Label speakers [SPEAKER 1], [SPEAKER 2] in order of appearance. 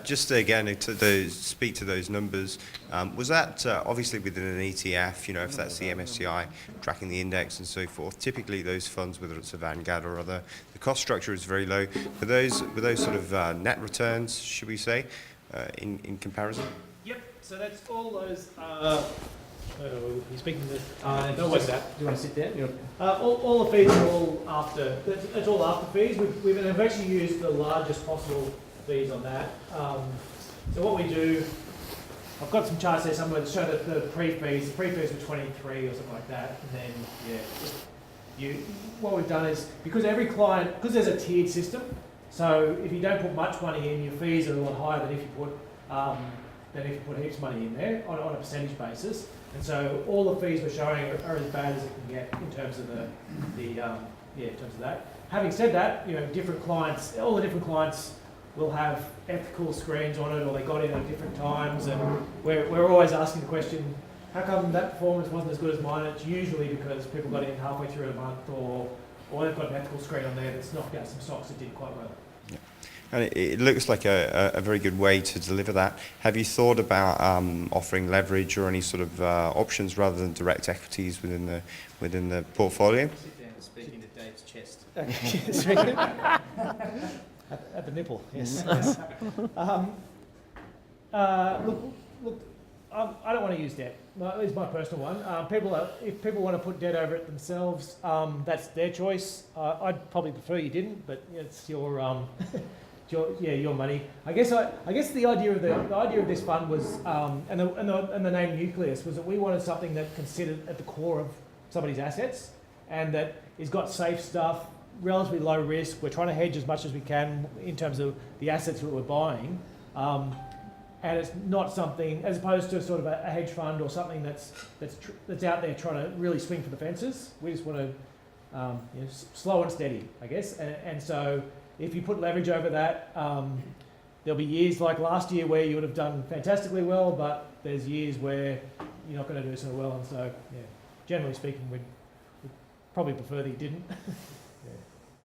[SPEAKER 1] Just again to speak to those numbers, was that obviously within an ETF, if that's the MSCI tracking the index and so forth, typically those funds, whether it's a Vanguard or other, the cost structure is very low. Were those sort of net returns, should we say, in comparison?
[SPEAKER 2] Yep, so that's all those, you're speaking to, no, what's that? Do you want to sit there? Yep. All the fees are all after, it's all after fees. We've actually used the largest possible fees on that. So what we do, I've got some charts there somewhere that show that the pre-fees were 23 or something like that, and then what we've done is, because every client, because there's a tiered system, so if you don't put much money in, your fees are a lot higher than if you put heaps of money in there on a percentage basis. And so all the fees we're showing are as bad as it can get in terms of in terms of that. Having said that, different clients, all the different clients will have ethical screens on it, or they got in at different times, and we're always asking the question, how come that performance wasn't as good as mine? It's usually because people got in halfway through a month, or they've got an ethical screen on there that's knocked out some stocks that did quite well.
[SPEAKER 1] Yeah. And it looks like a very good way to deliver that. Have you thought about offering leverage or any sort of options rather than direct equities within the portfolio?
[SPEAKER 3] Sit down and speak into Dave's chest.
[SPEAKER 2] At the nipple, yes. Look, I don't want to use debt. It's my personal one. If people want to put debt over it themselves, that's their choice. I'd probably prefer you didn't, but it's your your money. I guess the idea of this fund was, and the name Nucleus was that we wanted something that considered at the core of somebody's assets, and that has got safe stuff, relatively low risk. We're trying to hedge as much as we can in terms of the assets that we're buying, and it's not something, as opposed to sort of a hedge fund or something that's out there trying to really swing for the fences. We just want to slow and steady, I guess. And so if you put leverage over that, there'll be years like last year where you would have done fantastically well, but there's years where you're not going to do so well. And so, generally speaking, we'd probably prefer that you didn't.